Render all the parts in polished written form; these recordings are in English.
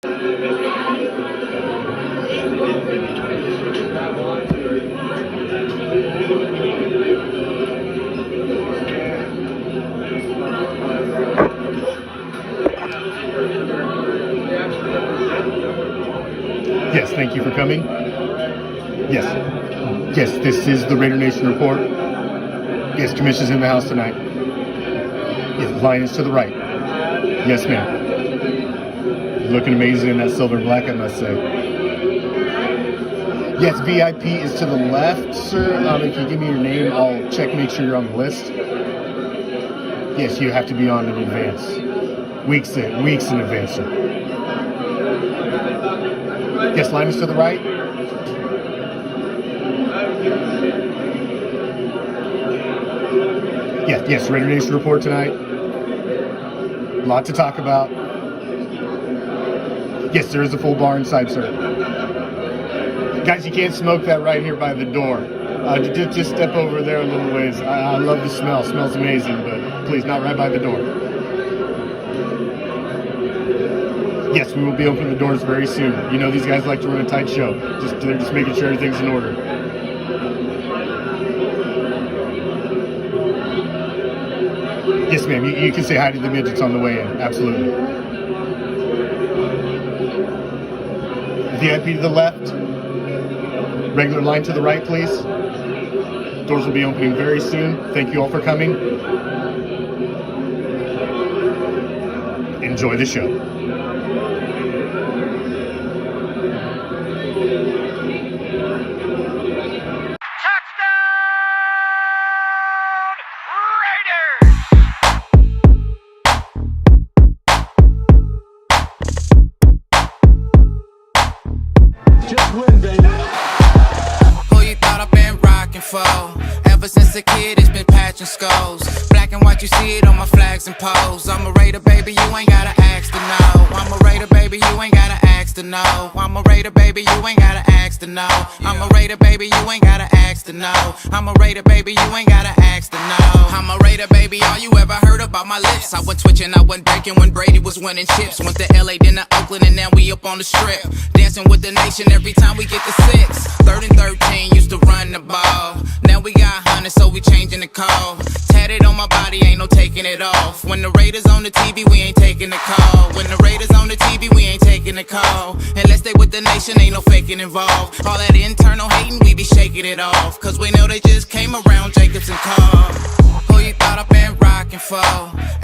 Yes, thank you for coming. Yes. Yes, this is the Raider Nation report. Yes, Commish is in the house tonight. Yes, line is to the right. Yes, ma'am. Looking amazing in that silver and black, I must say. Yes, VIP is to the left, sir. If you give me your name, I'll check, make sure you're on the list. Yes, you have to be on in advance. Weeks in advance, sir. Yes, line is to the right. Yes, Raider Nation report tonight. A lot to talk about. Yes, there is a full bar inside, sir. Guys, you can't smoke that right here by the door. Just step over there a little ways. I love the smell. Smells amazing, but please, not right by the door. Yes, we will be opening the doors very soon. You know these guys like to run a tight show. They're just making sure everything's in order. Yes, ma'am. You can say hi to the midgets on the way in. Absolutely. VIP to the left. Regular line to the right, please. Doors will be opening very soon. Thank you all for coming. Enjoy the show. Ever since a kid, it's been patching skulls. Black and white, you see it on my flags and poles. I'm a Raider, baby, you ain't gotta ask to know. I'm a Raider, baby, you ain't gotta ask to know. I'm a Raider, baby, you ain't gotta ask to know. I'm a Raider, baby, you ain't gotta ask to know. I'm a Raider, baby, you ain't gotta ask to know. I'm a Raider, baby, all you ever heard about my lips. I went twitching, I went breaking when Brady was winning chips. Went to LA, then to Oakland, and now we up on the strip. Dancing with the nation every time we get to 6. 3rd and 13 used to run the ball. Now we got 100, so we changing the call. Tatted on my body, ain't no taking it off. When the Raiders on the TV, we ain't taking the call. When the Raiders on the TV, we ain't taking the call. Unless they with the nation, ain't no faking involved. All that internal hating, we be shaking it off. Cause we know they just came around Jacobs and Cobb. Who you thought I've been rocking for?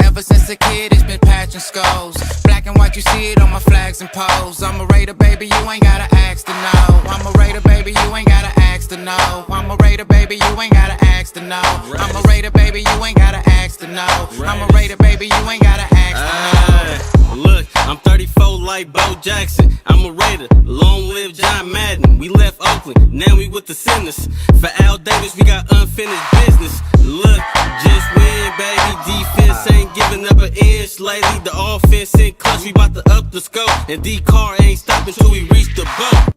Ever since a kid, it's been patching skulls. Black and white, you see it on my flags and poles. I'm a Raider, baby, you ain't gotta ask to know. I'm a Raider, baby, you ain't gotta ask to know. I'm a Raider, baby, you ain't gotta ask to know. I'm a Raider, baby, you ain't gotta ask to know. I'm a Raider, baby, you ain't gotta ask to know. Look, I'm 34 like Bo Jackson. I'm a Raider, long live John Madden. We left Oakland, now we with the Sinners. For Al Davis, we got unfinished business. Look, just win, baby. Defense ain't giving up an inch lately. The offense in clutch, we bout to up the scope. And D-Car ain't stopping till we reach the boat.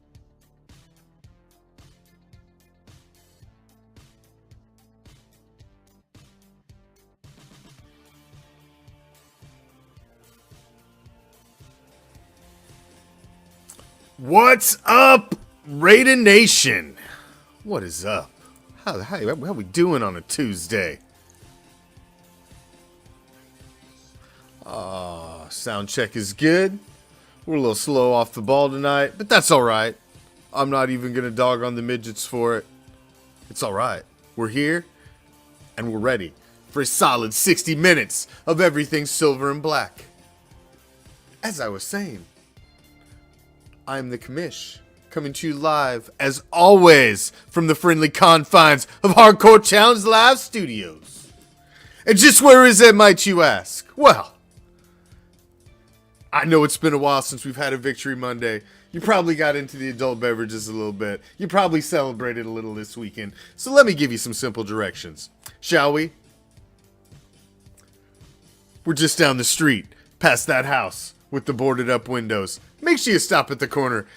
What's up, Raider Nation? What is up? How we doing on a Tuesday? Sound check is good. We're a little slow off the ball tonight, but that's all right. I'm not even going to dog on the midgets for it. It's all right. We're here, and we're ready for a solid 60 minutes of everything silver and black. As I was saying, I'm the Commish, coming to you live, as always, from the friendly confines of Hardcore Challenge Live Studios. And just where is it, might you ask? Well, I know it's been a while since we've had a Victory Monday. You probably got into the adult beverages a little bit. You probably celebrated a little this weekend. So let me give you some simple directions, shall we? We're just down the street, past that house with the boarded up windows. Make sure you stop at the corner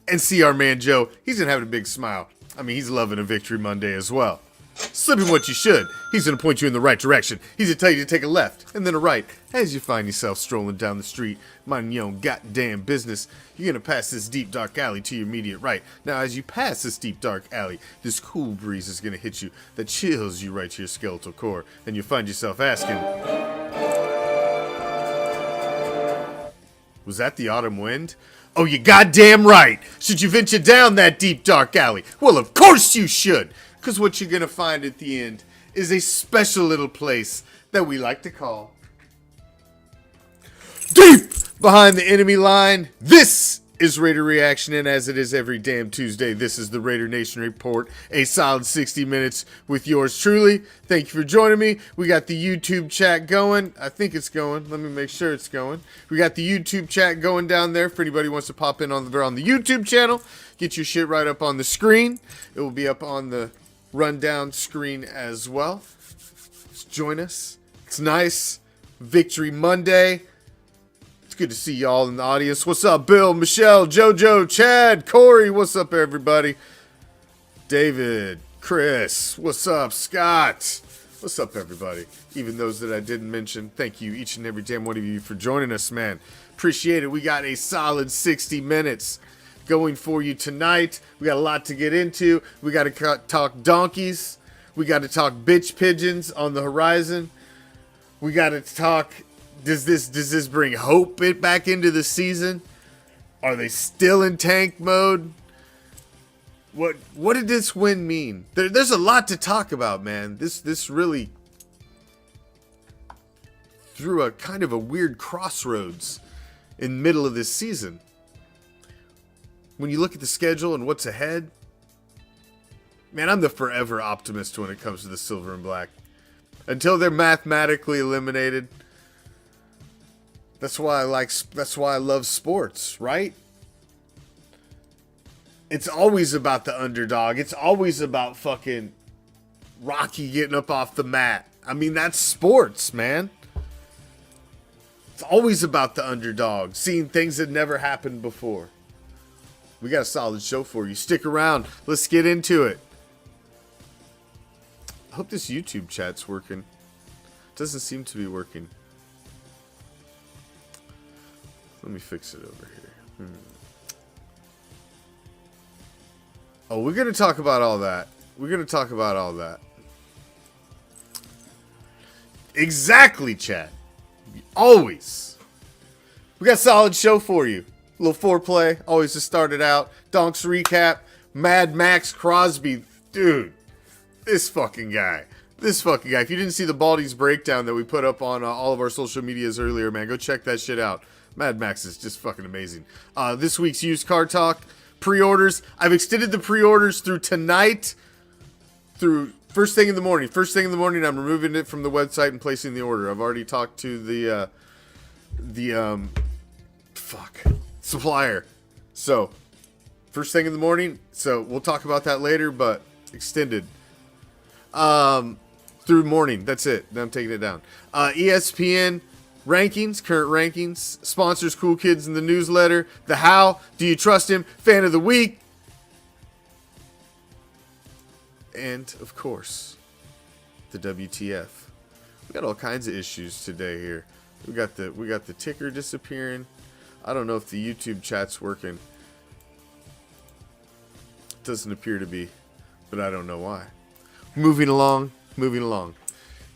and see our man Joe. He's gonna have a big smile. I mean, he's loving a Victory Monday as well. Slip him what you should. He's gonna point you in the right direction. He's gonna tell you to take a left and then a right. As you find yourself strolling down the street, minding your own goddamn business, you're gonna pass this deep dark alley to your immediate right. Now, as you pass this deep dark alley, this cool breeze is gonna hit you that chills you right to your skeletal core, and you find yourself asking, was that the autumn wind? Oh, you goddamn right! Should you venture down that deep dark alley? Well, of course you should! Because what you're going to find at the end is a special little place that we like to call Deep Behind the Enemy Line. This is Raider Reaction, and as it is every damn Tuesday, this is the Raider Nation Report, a solid 60 minutes with yours truly. Thank you for joining me. We got the YouTube chat going. I think it's going. Let me make sure it's going. We got the YouTube chat going down there for anybody who wants to pop in on the YouTube channel. Get your shit right up on the screen. It will be up on the rundown screen as well. Just join us. It's nice. Victory Monday. It's good to see y'all in the audience. What's up, Bill, Michelle, JoJo, Chad, Corey? What's up, everybody? David, Chris. What's up, Scott? What's up, everybody? Even those that I didn't mention, thank you, each and every damn one of you, for joining us, man. Appreciate it. We got a solid 60 minutes going for you tonight. We got a lot to get into. We got to talk donkeys. We got to talk bitch pigeons on the horizon. We got to talk, does this bring hope back into the season? Are they still in tank mode? What did this win mean? There's a lot to talk about, man. This really threw a kind of a weird crossroads in the middle of this season. When you look at the schedule and what's ahead, man, I'm the forever optimist when it comes to the silver and black. Until they're mathematically eliminated. That's why I love sports, right? It's always about the underdog. It's always about fucking Rocky getting up off the mat. I mean, that's sports, man. It's always about the underdog, seeing things that never happened before. We got a solid show for you. Stick around. Let's get into it. I hope this YouTube chat's working. It doesn't seem to be working. Let me fix it over here. Oh, we're going to talk about all that. We're going to talk about all that. Exactly, chat. Always. We got a solid show for you. A little foreplay, always to start it out. Donks recap. Mad Max Crosby. Dude, this fucking guy. If you didn't see the Baldies breakdown that we put up on all of our social medias earlier, man, go check that shit out. Mad Max is just fucking amazing. This week's used car talk. Pre-orders. I've extended the pre-orders through tonight. Through first thing in the morning. I'm removing it from the website and placing the order. I've already talked to the supplier. So, first thing in the morning. So, we'll talk about that later, but extended. Through morning. That's it. Then I'm taking it down. ESPN rankings, current rankings. Sponsors Cool Kids in the newsletter. The How. Do you trust him? Fan of the week. And, of course, the WTF. We got all kinds of issues today here. We got the ticker disappearing. I don't know if the YouTube chat's working. It doesn't appear to be, but I don't know why. Moving along.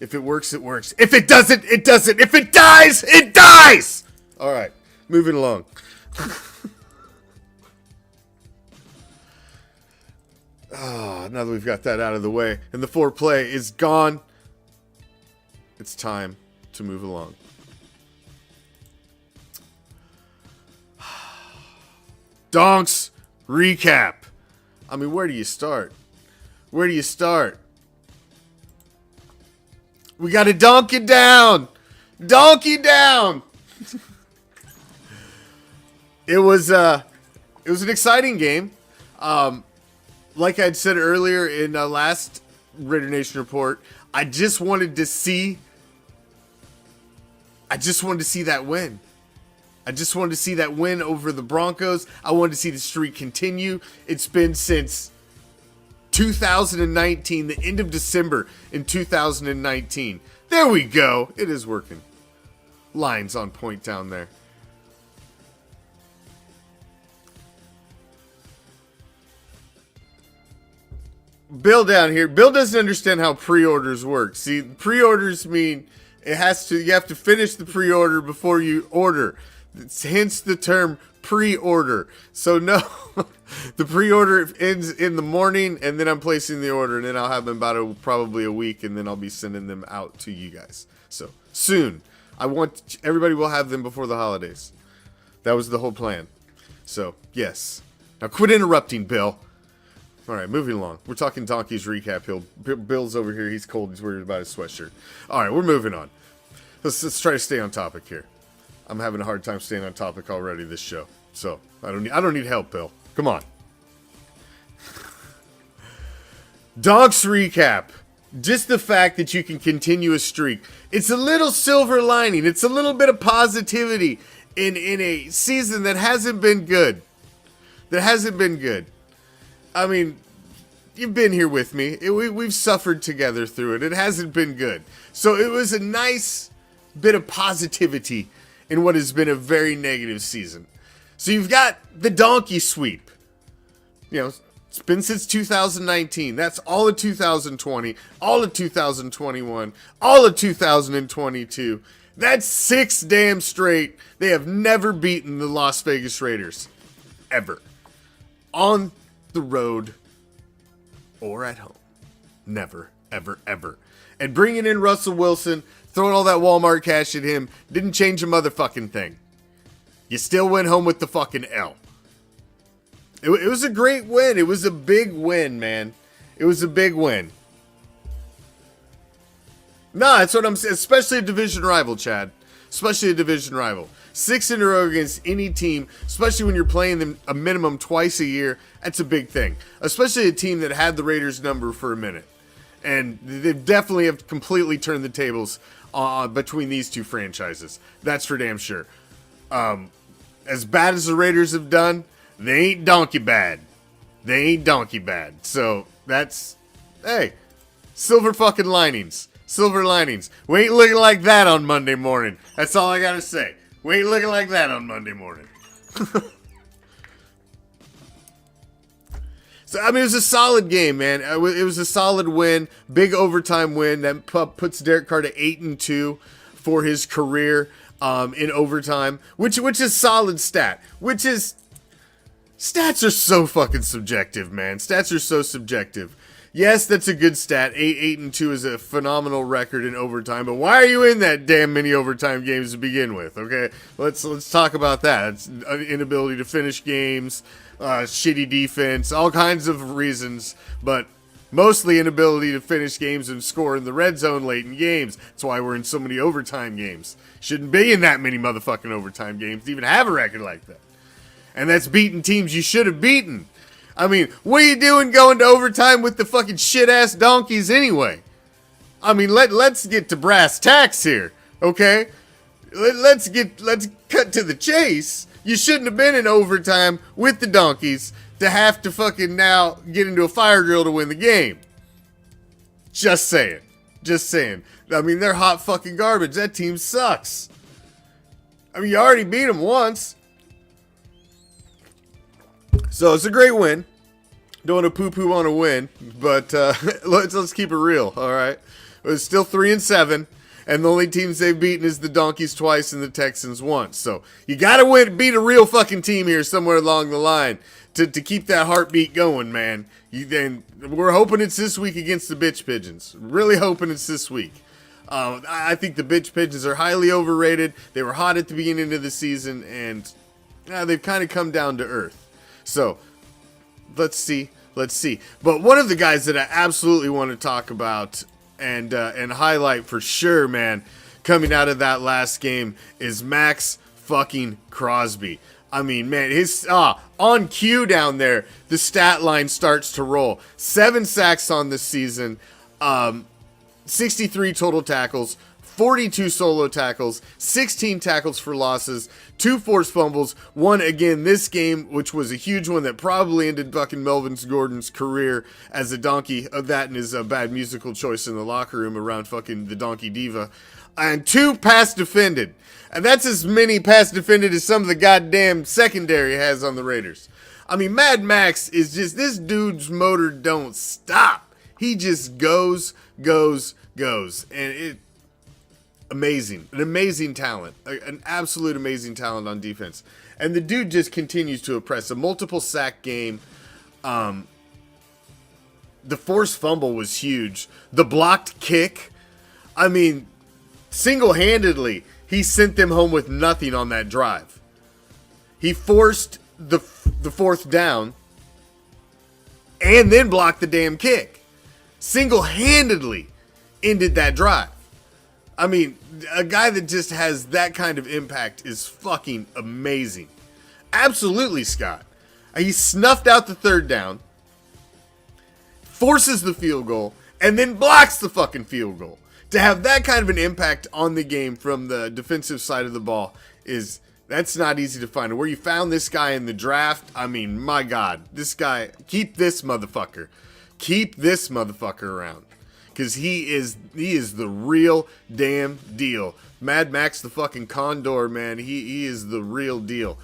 If it works, it works. If it doesn't, it doesn't. If it dies, it dies! Alright, moving along. Now that we've got that out of the way and the foreplay is gone, it's time to move along. Donks recap. I mean, where do you start? We got to donk it down. It was an exciting game. Like I'd said earlier in the last Raider Nation report, I just wanted to see that win. I just wanted to see that win over the Broncos. I wanted to see the streak continue. It's been since 2019, the end of December in 2019. There we go. It is working. Lines on point down there. Bill down here. Bill doesn't understand how pre-orders work. See, pre-orders mean you have to finish the pre-order before you order. Hence the term pre-order. So no, the pre-order ends in the morning, and then I'm placing the order, and then I'll have them probably a week, and then I'll be sending them out to you guys. So soon. Everybody will have them before the holidays. That was the whole plan. So yes. Now quit interrupting, Bill. All right, moving along. We're talking Donkeys recap. Bill's over here. He's cold. He's worried about his sweatshirt. All right, we're moving on. Let's try to stay on topic here. I'm having a hard time staying on topic already this show. So I don't need help, Bill. Come on. Donks recap. Just the fact that you can continue a streak. It's a little silver lining. It's a little bit of positivity in a season that hasn't been good. I mean, you've been here with me. We've suffered together through it. It hasn't been good. So it was a nice bit of positivity in what has been a very negative season. So you've got the donkey sweep. You know, it's been since 2019. That's all of 2020, all of 2021, all of 2022. That's 6 damn straight. They have never beaten the Las Vegas Raiders. Ever. On the road or at home. Never, ever, ever. And bringing in Russell Wilson, throwing all that Walmart cash at him, didn't change a motherfucking thing. You still went home with the fucking L. It was a great win. It was a big win, man. It was a big win. Nah, that's what I'm saying. Especially a division rival, Chad. Especially a division rival. 6 in a row against any team, especially when you're playing them a minimum twice a year, that's a big thing. Especially a team that had the Raiders number for a minute. And they definitely have completely turned the tables between these two franchises. That's for damn sure. As bad as the Raiders have done, they ain't donkey bad. They ain't donkey bad. So that's, hey, silver fucking linings. Silver linings. We ain't looking like that on Monday morning. That's all I gotta say. We ain't looking like that on Monday morning. So, I mean, it was a solid game, man. It was a solid win. Big overtime win that puts Derek Carr to 8-2 for his career in overtime, which is solid stat. Stats are so fucking subjective, man. Stats are so subjective. Yes, that's a good stat. 8-2 is a phenomenal record in overtime. But why are you in that damn many overtime games to begin with? Okay, let's talk about that. It's an inability to finish games, shitty defense, all kinds of reasons. But mostly inability to finish games and score in the red zone late in games. That's why we're in so many overtime games. Shouldn't be in that many motherfucking overtime games to even have a record like that. And that's beating teams you should have beaten. I mean, what are you doing going to overtime with the fucking shit-ass donkeys anyway? I mean, let's get to brass tacks here, okay? Let's cut to the chase. You shouldn't have been in overtime with the donkeys to have to fucking now get into a fire drill to win the game. Just saying. Just saying. I mean, they're hot fucking garbage. That team sucks. I mean, you already beat them once. So it's a great win. Don't want to poo-poo on a win, but let's keep it real, all right? It's still 3-7, and the only teams they've beaten is the Donkeys twice and the Texans once. So you got to beat a real fucking team here somewhere along the line to keep that heartbeat going, man. Then we're hoping it's this week against the Bitch Pigeons. Really hoping it's this week. I think the Bitch Pigeons are highly overrated. They were hot at the beginning of the season, and they've kind of come down to earth. So, let's see. But one of the guys that I absolutely want to talk about and highlight for sure, man, coming out of that last game is Max fucking Crosby. I mean, man, his on cue down there, the stat line starts to roll. 7 sacks on this season, 63 total tackles, 42 solo tackles, 16 tackles for losses, 2 forced fumbles, 1 again this game, which was a huge one that probably ended fucking Melvin Gordon's career as a donkey, of that and his bad musical choice in the locker room around fucking the Donkey Diva, and 2 pass defended. And that's as many pass defended as some of the goddamn secondary has on the Raiders. I mean, Mad Max is just, this dude's motor don't stop. He just goes. And amazing. An amazing talent. An absolute amazing talent on defense. And the dude just continues to impress. A multiple sack game. The forced fumble was huge. The blocked kick. I mean, single-handedly, he sent them home with nothing on that drive. He forced the 4th down and then blocked the damn kick. Single-handedly ended that drive. I mean, a guy that just has that kind of impact is fucking amazing. Absolutely, Scott. He snuffed out the 3rd down, forces the field goal, and then blocks the fucking field goal. To have that kind of an impact on the game from the defensive side of the ball that's not easy to find. Where you found this guy in the draft, I mean, my God, this guy, keep this motherfucker around. Because he is the real damn deal. Mad Max the fucking Condor, man. He is the real deal.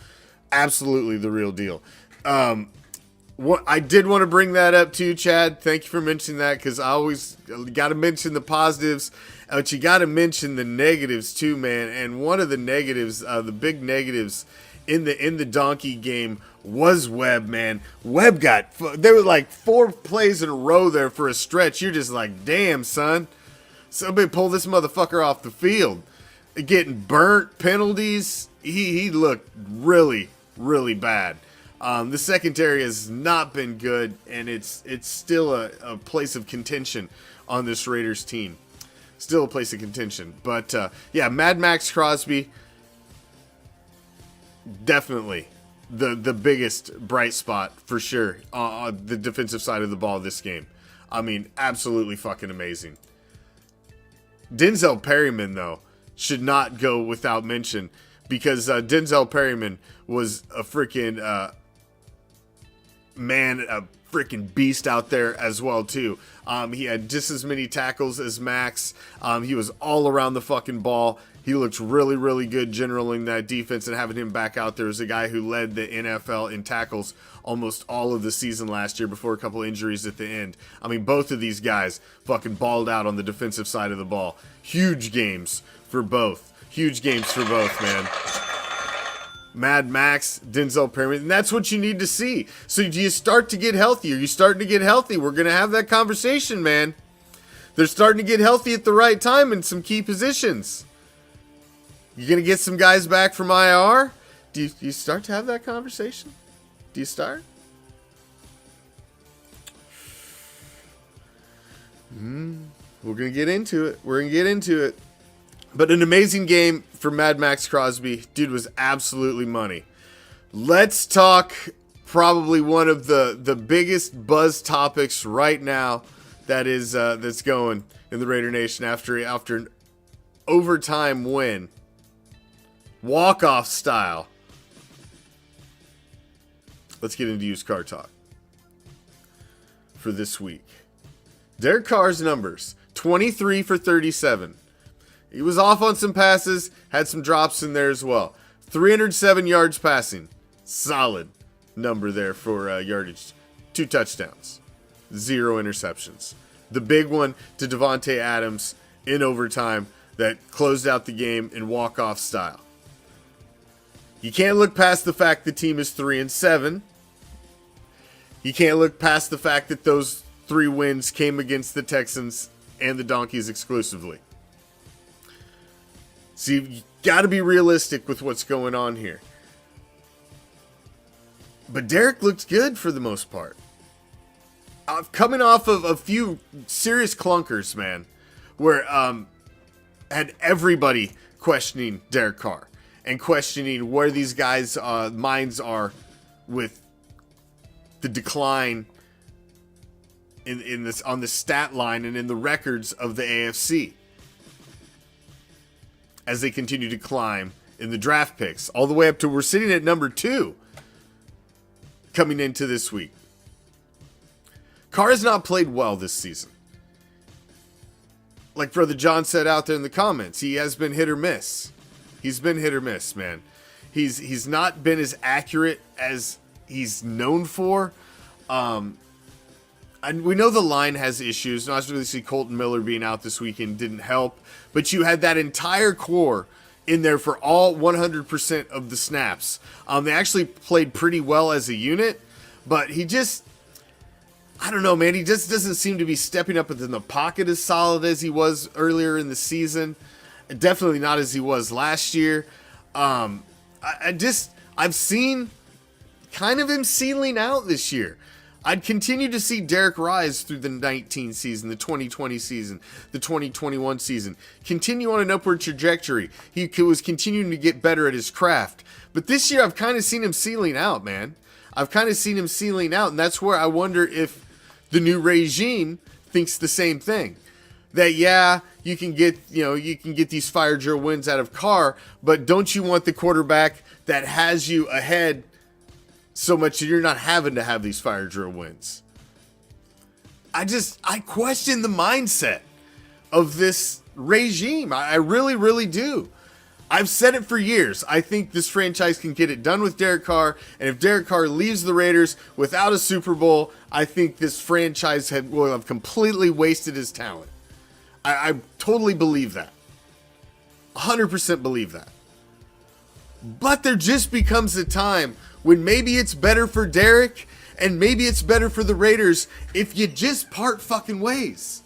Absolutely the real deal. I did want to bring that up too, Chad. Thank you for mentioning that, because I always got to mention the positives, but you got to mention the negatives too, man. And one of the negatives, the big negatives in the donkey game was Webb, man. Webb there were like 4 plays in a row there for a stretch. You're just like, damn, son. Somebody pull this motherfucker off the field. Getting burnt, penalties. He looked really, really bad. The secondary has not been good, and it's still a place of contention on this Raiders team. Still a place of contention. But, yeah, Mad Max Crosby, definitely the biggest bright spot for sure on the defensive side of the ball this game. I mean, absolutely fucking amazing. Denzel Perryman, though, should not go without mention, because Denzel Perryman was a freaking a freaking beast out there as well too. He had just as many tackles as Max. He was all around the fucking ball. He looked really, really good generaling that defense, and having him back out there as a guy who led the NFL in tackles almost all of the season last year before a couple injuries at the end. I mean, both of these guys fucking balled out on the defensive side of the ball. Huge games for both. Man. Mad Max, Denzel Perryman, and that's what you need to see. So do you start to get healthy? Are you starting to get healthy? We're going to have that conversation, man. They're starting to get healthy at the right time in some key positions. You going to get some guys back from IR? Do you start to have that conversation? Do you start? We're going to get into it. But an amazing game for Mad Max Crosby. Dude was absolutely money. Let's talk probably one of the biggest buzz topics right now that's going in the Raider Nation after an overtime win. Walk-off style. Let's get into used car talk for this week. Derek Carr's numbers, 23 for 37. He was off on some passes, had some drops in there as well. 307 yards passing. Solid number there for yardage. 2 touchdowns. 0 interceptions. The big one to Devontae Adams in overtime that closed out the game in walk-off style. You can't look past the fact the team is 3-7. You can't look past the fact that those 3 wins came against the Texans and the Donkeys exclusively. So you got to be realistic with what's going on here. But Derek looked good for the most part. Coming off of a few serious clunkers, man, where had everybody questioning Derek Carr and questioning where these guys' minds are with the decline in this on the stat line and in the records of the AFC. as they continue to climb in the draft picks, all the way up to we're sitting at number 2 coming into this week. Carr has not played well this season. Like Brother John said out there in the comments, he has been hit or miss. He's been hit or miss, man. He's not been as accurate as he's known for. And we know the line has issues. Not really see Colton Miller being out this weekend didn't help. But you had that entire core in there for all 100% of the snaps. They actually played pretty well as a unit. But he just, I don't know, man. He just doesn't seem to be stepping up in the pocket as solid as he was earlier in the season. Definitely not as he was last year. I've seen kind of him ceiling out this year. I'd continue to see Derek rise through the 19 season, the 2020 season, the 2021 season. Continue on an upward trajectory. He was continuing to get better at his craft. But this year I've kind of seen him ceiling out, man. I've kind of seen him ceiling out, and that's where I wonder if the new regime thinks the same thing. That, yeah, you can get these fire drill wins out of Carr, but don't you want the quarterback that has you ahead so much that you're not having to have these fire drill wins? I question the mindset of this regime. I really, really do. I've said it for years. I think this franchise can get it done with Derek Carr, and if Derek Carr leaves the Raiders without a Super Bowl, I think this franchise will have completely wasted his talent. I totally believe that. 100% believe that. But there just becomes a time when maybe it's better for Derek and maybe it's better for the Raiders if you just part fucking ways.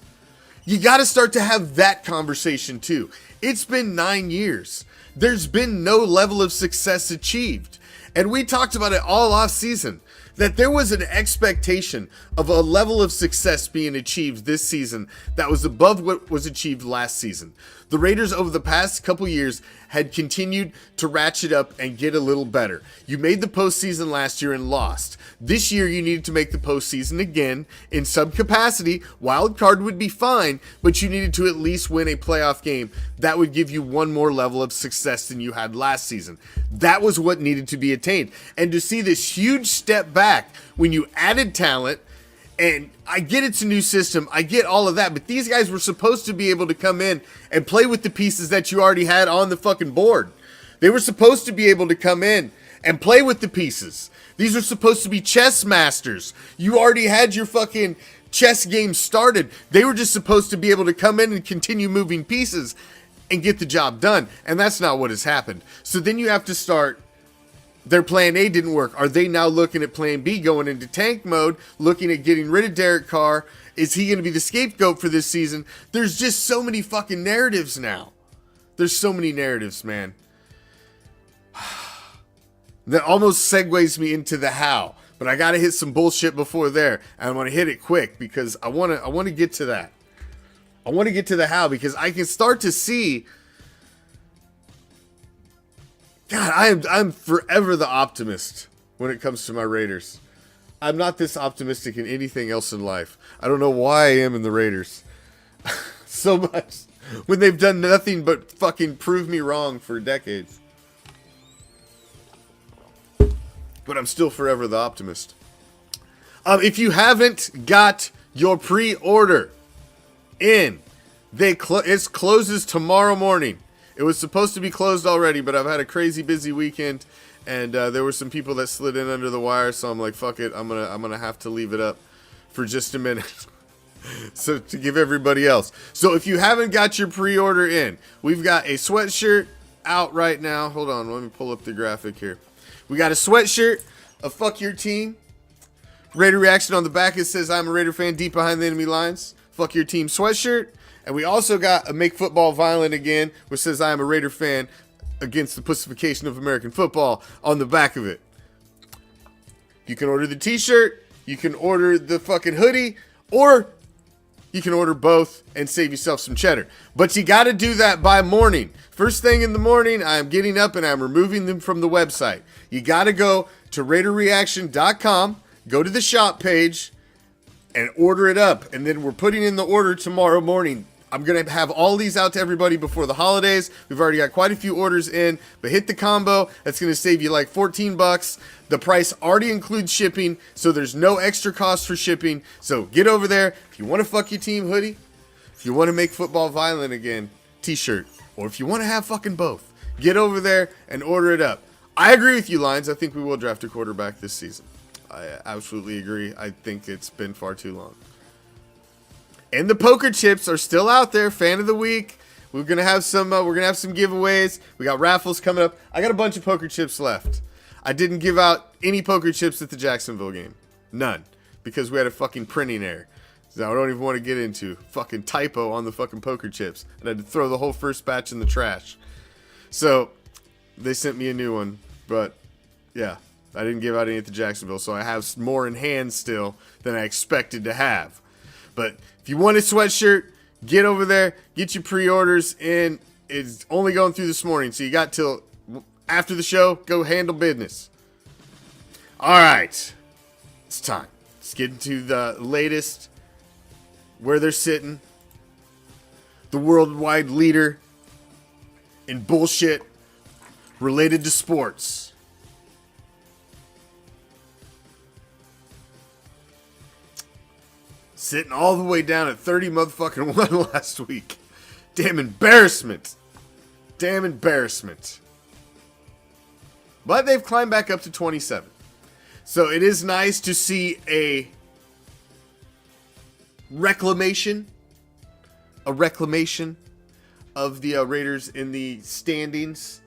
You got to start to have that conversation too. It's been 9 years. There's been no level of success achieved. And we talked about it all off season, that there was an expectation of a level of success being achieved this season that was above what was achieved last season. The Raiders over the past couple years had continued to ratchet up and get a little better. You made the postseason last year and lost. This year you needed to make the postseason again in some capacity. Wild card would be fine, but you needed to at least win a playoff game. That would give you one more level of success than you had last season. That was what needed to be attained. And to see this huge step back when you added talent, and I get it's a new system, I get all of that, but these guys were supposed to be able to come in and play with the pieces that you already had on the fucking board. They were supposed to be able to come in and play with the pieces. These are supposed to be chess masters. You already had your fucking chess game started. They were just supposed to be able to come in and continue moving pieces and get the job done, and that's not what has happened. So then you have to start. Their plan A didn't work. Are they now looking at plan B, going into tank mode, looking at getting rid of Derek Carr? Is he going to be the scapegoat for this season? There's just so many fucking narratives now. There's so many narratives, man. That almost segues me into the how. But I got to hit some bullshit before there. And I want to hit it quick because I want to get to that. I want to get to the how because I can start to see. God, I'm forever the optimist when it comes to my Raiders. I'm not this optimistic in anything else in life. I don't know why I am in the Raiders so much when they've done nothing but fucking prove me wrong for decades. But I'm still forever the optimist. If you haven't got your pre-order in, it closes tomorrow morning. It was supposed to be closed already, but I've had a crazy busy weekend, and there were some people that slid in under the wire, so I'm like, fuck it, I'm gonna have to leave it up for just a minute. So to give everybody else. So if you haven't got your pre-order in, we've got a sweatshirt out right now. Hold on, let me pull up the graphic here. We got a sweatshirt, a fuck your team. Raider reaction on the back, it says, I'm a Raider fan deep behind the enemy lines. Fuck your team sweatshirt. And we also got a Make Football Violent Again, which says I am a Raider fan against the pussification of American football on the back of it. You can order the t-shirt, you can order the fucking hoodie, or you can order both and save yourself some cheddar. But you got to do that by morning. First thing in the morning, I'm getting up and I'm removing them from the website. You got to go to RaiderReaction.com, go to the shop page, and order it up. And then we're putting in the order tomorrow morning. I'm going to have all these out to everybody before the holidays. We've already got quite a few orders in, but hit the combo. That's going to save you like $14. The price already includes shipping, so there's no extra cost for shipping. So get over there. If you want to fuck your team hoodie, if you want to make football violent again, t-shirt, or if you want to have fucking both, get over there and order it up. I agree with you, Lions. I think we will draft a quarterback this season. I absolutely agree. I think it's been far too long. And the poker chips are still out there. Fan of the week. We're gonna have some. Giveaways. We got raffles coming up. I got a bunch of poker chips left. I didn't give out any poker chips at the Jacksonville game. None, because we had a fucking printing error. So I don't even want to get into fucking typo on the fucking poker chips, and I had to throw the whole first batch in the trash. So they sent me a new one, but yeah, I didn't give out any at the Jacksonville, so I have more in hand still than I expected to have. But if you want a sweatshirt, get over there, get your pre-orders in. It's only going through this morning, so you got till after the show. Go handle business. All right, it's time. Let's get into the latest, where they're sitting. The worldwide leader in bullshit related to sports. Sitting all the way down at 30 motherfucking 1 last week. Damn embarrassment. Damn embarrassment. But they've climbed back up to 27. So it is nice to see a reclamation of the Raiders in the standings.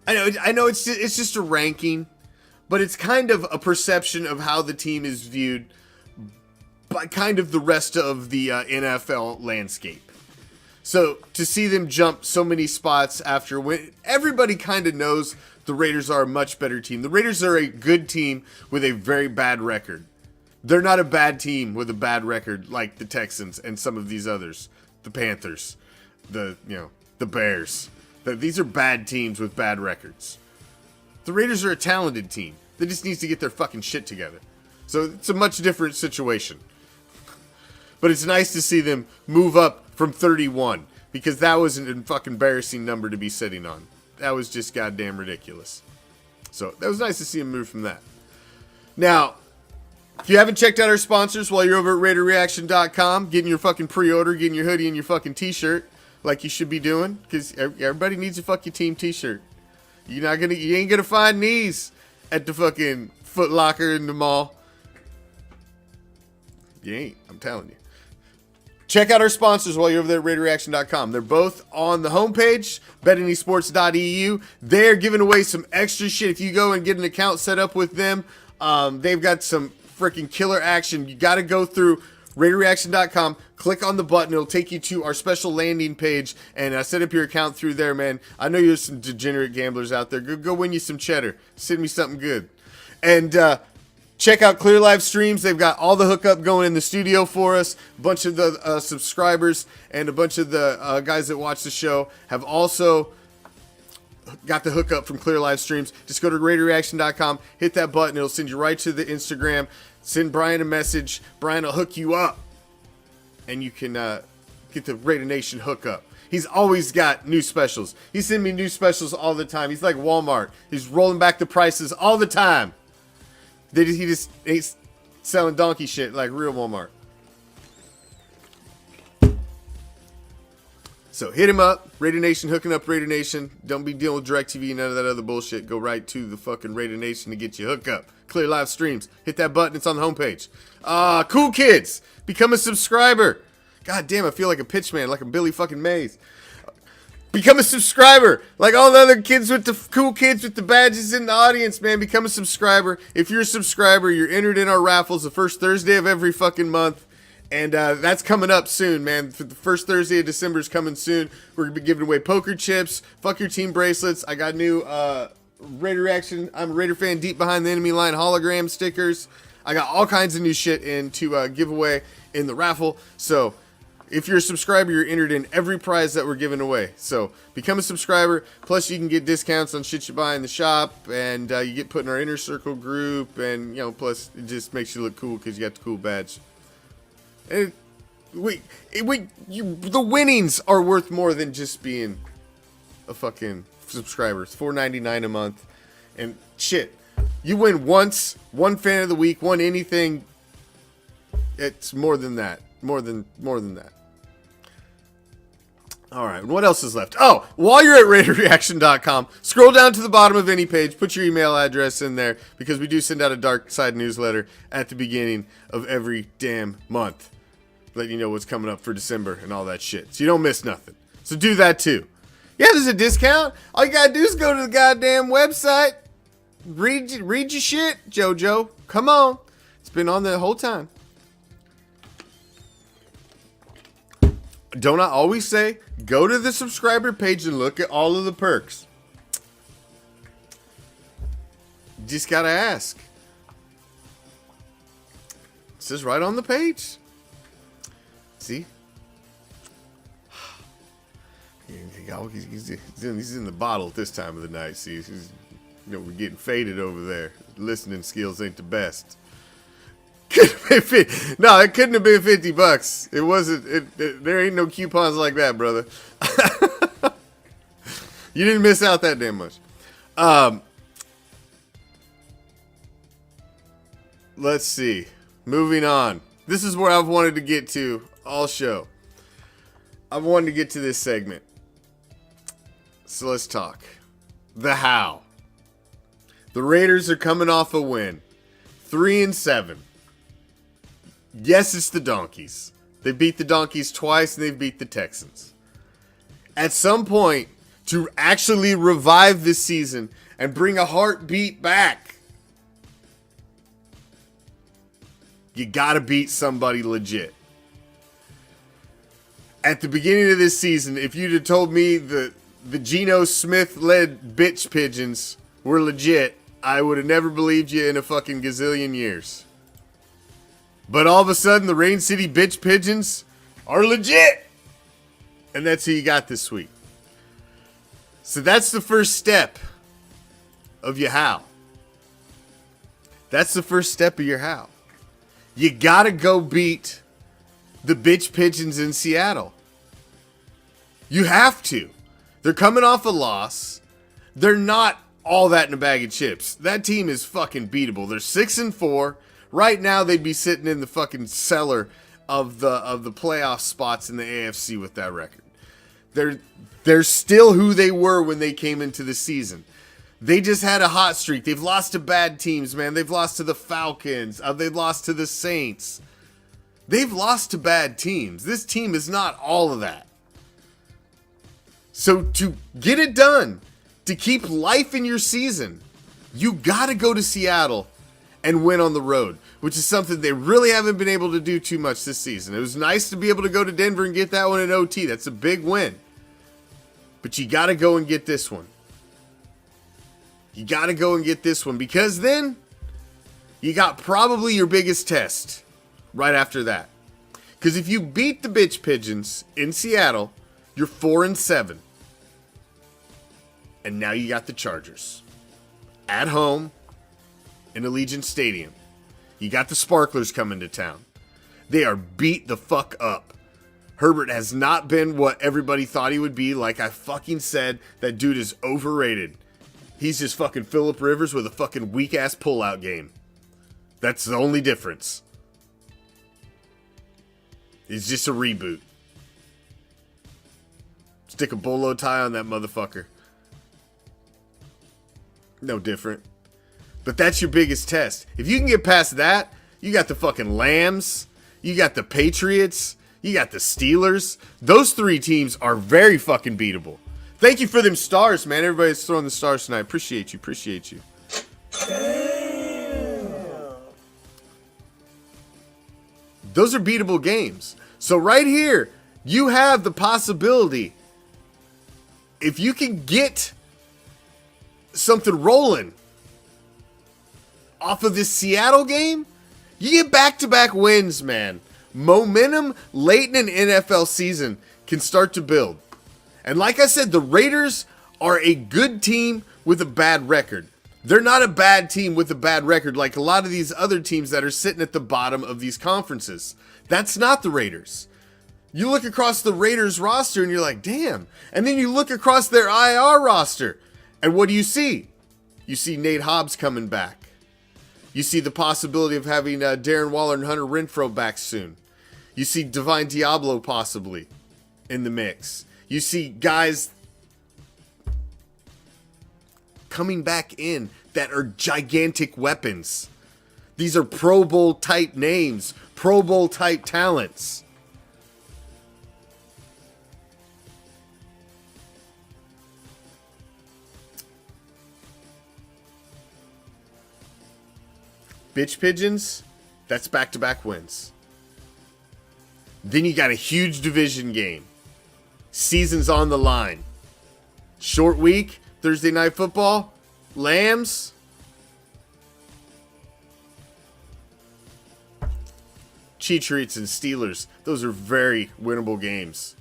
I know it's just a ranking, but it's kind of a perception of how the team is viewed by kind of the rest of the NFL landscape. So to see them jump so many spots after when everybody kind of knows the Raiders are a much better team. The Raiders are a good team with a very bad record. They're not a bad team with a bad record like the Texans and some of these others. The Panthers, the Bears. These are bad teams with bad records. The Raiders are a talented team. They just need to get their fucking shit together. So it's a much different situation. But it's nice to see them move up from 31, because that was a fucking embarrassing number to be sitting on. That was just goddamn ridiculous. So that was nice to see them move from that. Now, if you haven't checked out our sponsors while you're over at RaiderReaction.com, getting your fucking pre-order, getting your hoodie and your fucking t-shirt, like you should be doing, because everybody needs a fucking team t-shirt. You ain't gonna find these at the fucking Foot Locker in the mall. You ain't, I'm telling you. Check out our sponsors while you're over there at RaiderReaction.com. They're both on the homepage, bettanyesports.eu. They're giving away some extra shit. If you go and get an account set up with them, they've got some freaking killer action. You got to go through RaiderReaction.com, click on the button. It'll take you to our special landing page, and set up your account through there, man. I know there's some degenerate gamblers out there. Go win you some cheddar. Send me something good. And check out Clear Live Streams. They've got all the hookup going in the studio for us. A bunch of the subscribers and a bunch of the guys that watch the show have also got the hookup from Clear Live Streams. Just go to RaiderReaction.com, hit that button. It'll send you right to the Instagram. Send Brian a message. Brian will hook you up, and you can get the Raider Nation hookup. He's always got new specials. He's sending me new specials all the time. He's like Walmart. He's rolling back the prices all the time. He just ain't selling donkey shit like real Walmart. So hit him up. Raider Nation, hooking up Raider Nation. Don't be dealing with DirecTV, none of that other bullshit. Go right to the fucking Raider Nation to get you hooked up. Clear Live Streams. Hit that button. It's on the homepage. Cool kids. Become a subscriber. God damn, I feel like a pitch man, like a Billy fucking Mays. Become a subscriber. Like all the other kids with the cool kids with the badges in the audience, man. Become a subscriber. If you're a subscriber, you're entered in our raffles the first Thursday of every fucking month. And that's coming up soon, man. The first Thursday of December is coming soon. We're going to be giving away poker chips, fuck your team bracelets. I got new Raider Action, I'm a Raider fan, deep behind the enemy line hologram stickers. I got all kinds of new shit in to give away in the raffle. So if you're a subscriber, you're entered in every prize that we're giving away. So become a subscriber. Plus, you can get discounts on shit you buy in the shop, and you get put in our inner circle group. And plus, it just makes you look cool because you got the cool badge. And The winnings are worth more than just being a fucking subscriber. It's $4.99 a month, and shit, you win once, one fan of the week, one anything. It's more than that. More than that. All right, what else is left? Oh, while you're at RaiderReaction.com, scroll down to the bottom of any page, put your email address in there, because we do send out a Dark Side newsletter at the beginning of every damn month, letting you know what's coming up for December and all that shit, so you don't miss nothing. So do that too. Yeah, there's a discount. All you gotta do is go to the goddamn website, read your shit, JoJo. Come on, it's been on the whole time. Don't I always say, go to the subscriber page and look at all of the perks? Just gotta ask. It says right on the page. See? He's in the bottle at this time of the night. See, we're getting faded over there. Listening skills ain't the best. No, it couldn't have been $50. It wasn't. There ain't no coupons like that, brother. You didn't miss out that damn much. Let's see. Moving on. This is where I've wanted to get to all show. I've wanted to get to this segment. So let's talk. The how. The Raiders are coming off a win. 3-7. Yes, it's the Donkeys. They beat the Donkeys twice, and they've beat the Texans. At some point, to actually revive this season and bring a heartbeat back, you gotta beat somebody legit. At the beginning of this season, if you'd have told me the Geno Smith-led bitch pigeons were legit, I would have never believed you in a fucking gazillion years. But all of a sudden, the Rain City bitch pigeons are legit. And that's who you got this week. So that's the first step of your how. That's the first step of your how. You gotta go beat the bitch pigeons in Seattle. You have to. They're coming off a loss. They're not all that in a bag of chips. That team is fucking beatable. They're 6-4. Right now, they'd be sitting in the fucking cellar of the playoff spots in the AFC with that record. They're still who they were when they came into the season. They just had a hot streak. They've lost to bad teams, man. They've lost to the Falcons. They've lost to the Saints. They've lost to bad teams. This team is not all of that. So to get it done, to keep life in your season, you got to go to Seattle and win on the road, which is something they really haven't been able to do too much this season. It was nice to be able to go to Denver and get that one in OT. That's a big win. But you got to go and get this one. You got to go and get this one, because then you got probably your biggest test right after that. Because if you beat the bitch pigeons in Seattle, you're 4-7. And now you got the Chargers at home in Allegiant Stadium. You got the Sparklers coming to town. They are beat the fuck up. Herbert has not been what everybody thought he would be. Like I fucking said, that dude is overrated. He's just fucking Phillip Rivers with a fucking weak-ass pullout game. That's the only difference. He's just a reboot. Stick a bolo tie on that motherfucker. No different. But that's your biggest test. If you can get past that, you got the fucking Lambs, you got the Patriots, you got the Steelers. Those three teams are very fucking beatable. Thank you for them stars, man. Everybody's throwing the stars tonight. Appreciate you. Appreciate you. Those are beatable games. So right here, you have the possibility, if you can get something rolling off of this Seattle game, you get back-to-back wins, man. Momentum late in an NFL season can start to build. And like I said, the Raiders are a good team with a bad record. They're not a bad team with a bad record like a lot of these other teams that are sitting at the bottom of these conferences. That's not the Raiders. You look across the Raiders roster and you're like, damn. And then you look across their IR roster. And what do you see? You see Nate Hobbs coming back. You see the possibility of having Darren Waller and Hunter Renfrow back soon. You see Divine Diablo possibly in the mix. You see guys coming back in that are gigantic weapons. These are Pro Bowl type names, Pro Bowl type talents. Bitch Pigeons, that's back-to-back wins. Then you got a huge division game. Season's on the line. Short week, Thursday Night Football, Lambs. Cheatriots and Steelers, those are very winnable games.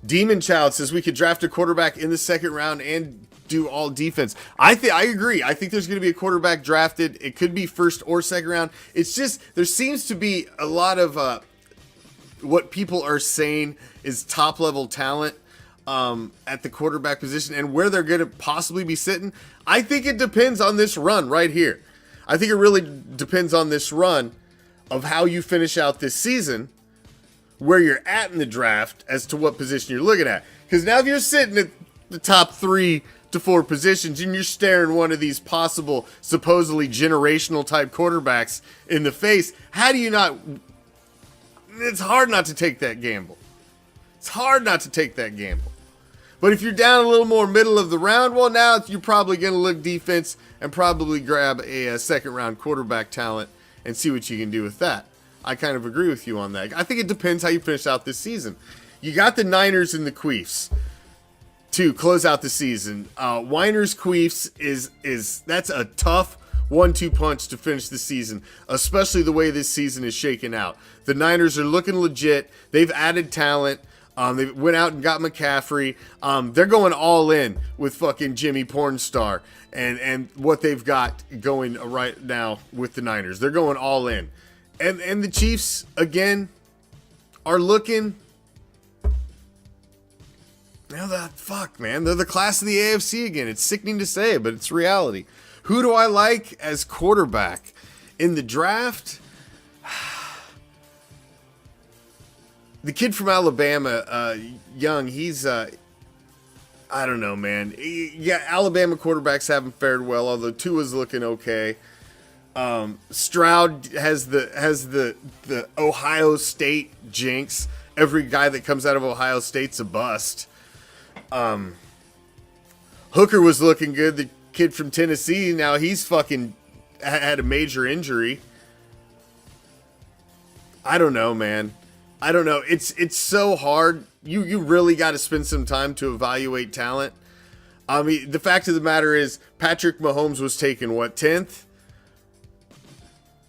Demon Child says we could draft a quarterback in the second round and do all defense. I agree. I think there's going to be a quarterback drafted. It could be first or second round. It's just there seems to be a lot of what people are saying is top level talent at the quarterback position, and where they're going to possibly be sitting. I think it depends on this run right here. I think it really depends on this run of how you finish out this season, where you're at in the draft as to what position you're looking at. Because now if you're sitting at the top 3 to 4 positions and you're staring one of these possible supposedly generational type quarterbacks in the face, how do you not... It's hard not to take that gamble. It's hard not to take that gamble. But if you're down a little more middle of the round, well, now you're probably going to look defense and probably grab a second round quarterback talent and see what you can do with that. I kind of agree with you on that. I think it depends how you finish out this season. You got the Niners and the Queefs to close out the season. Winers Queefs is that's a tough 1-2 punch to finish the season, especially the way this season is shaking out. The Niners are looking legit. They've added talent. They went out and got McCaffrey. They're going all in with fucking Jimmy Pornstar and what they've got going right now with the Niners. They're going all in. And the Chiefs, again, are looking... Now that, fuck, man. They're the class of the AFC again. It's sickening to say, but it's reality. Who do I like as quarterback? In the draft... The kid from Alabama, Young, he's, I don't know, man. Yeah, Alabama quarterbacks haven't fared well, although Tua's looking okay. Stroud has the Ohio State jinx. Every guy that comes out of Ohio State's a bust. Hooker was looking good. The kid from Tennessee, now he's fucking had a major injury. I don't know, man. I don't know. It's so hard. You really got to spend some time to evaluate talent. I mean, the fact of the matter is, Patrick Mahomes was taken, 10th?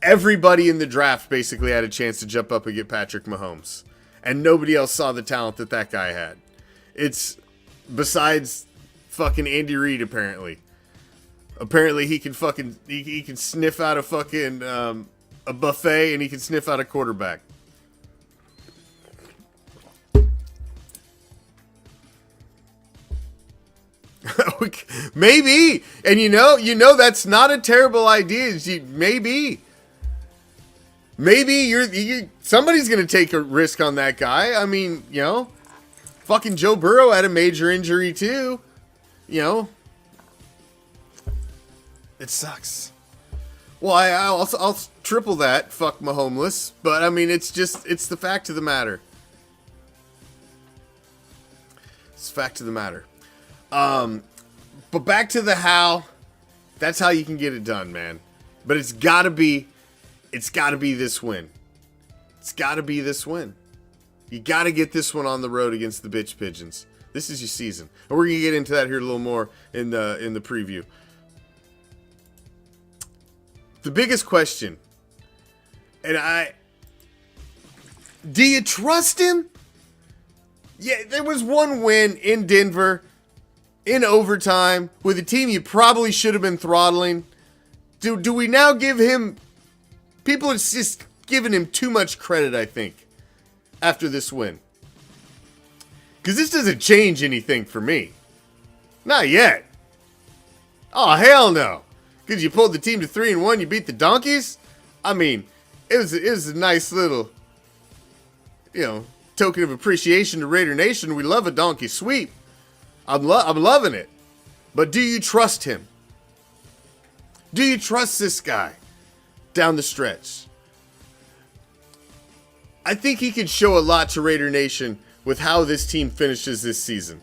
Everybody in the draft basically had a chance to jump up and get Patrick Mahomes. And nobody else saw the talent that guy had. It's, besides fucking Andy Reid, apparently. Apparently he can fucking, he can sniff out a fucking, a buffet, and he can sniff out a quarterback. Maybe, and you know that's not a terrible idea. Maybe somebody's gonna take a risk on that guy. I mean, fucking Joe Burrow had a major injury too. It sucks. Well, I'll triple that. Fuck Mahomeless, but I mean, it's the fact of the matter. It's the fact of the matter. But back to the how. That's how you can get it done, man. But it's gotta be this win. It's gotta be this win. You gotta get this one on the road against the bitch pigeons. This is your season. And we're gonna get into that here a little more in the preview. The biggest question, do you trust him? Yeah, there was one win in Denver in overtime with a team you probably should have been throttling. Do we now give him People are just giving him too much credit, I think, after this win. Because this doesn't change anything for me. Not yet. Oh, hell no. Because you pulled the team to 3-1, you beat the Donkeys? I mean, it was a nice little, token of appreciation to Raider Nation. We love a donkey sweep. I'm loving it. But do you trust him? Do you trust this guy down the stretch? I think he could show a lot to Raider Nation with how this team finishes this season.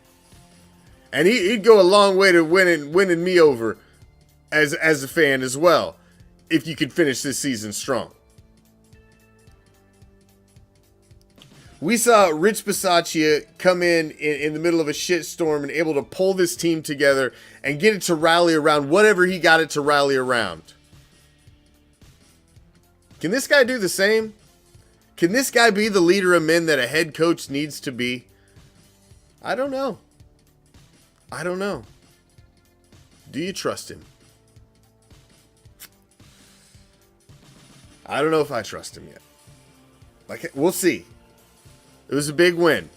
And he'd go a long way to winning me over as a fan as well, if you could finish this season strong. We saw Rich Bisaccia come in the middle of a shitstorm and able to pull this team together and get it to rally around whatever he got it to rally around. Can this guy do the same? Can this guy be the leader of men that a head coach needs to be? I don't know. Do you trust him? I don't know if I trust him yet. We'll see. It was a big win.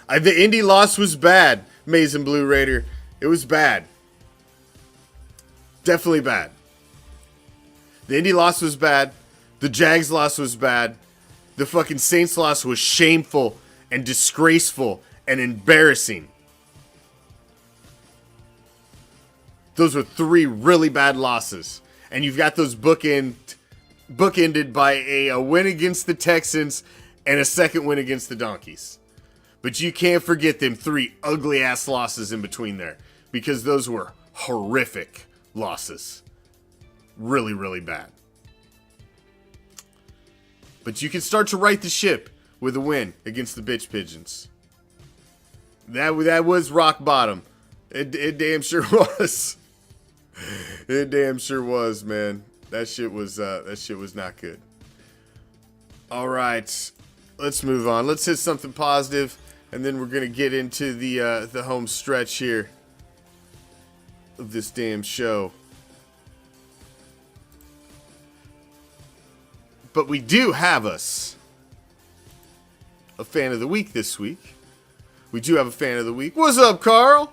The Indy loss was bad, Maize and Blue Raider. It was bad. Definitely bad. The Indy loss was bad. The Jags loss was bad. The fucking Saints loss was shameful and disgraceful and embarrassing. Those were 3 really bad losses. And you've got those bookended by a win against the Texans and a second win against the Donkeys. But you can't forget them 3 ugly-ass losses in between there. Because those were horrific losses. Really, really bad. But you can start to right the ship with a win against the Bitch Pigeons. That was rock bottom. It damn sure was. It damn sure was, man. That shit was not good. All right, let's move on. Let's hit something positive, and then we're gonna get into the home stretch here of this damn show. But we do have us a fan of the week this week. We do have a fan of the week. What's up, Carl?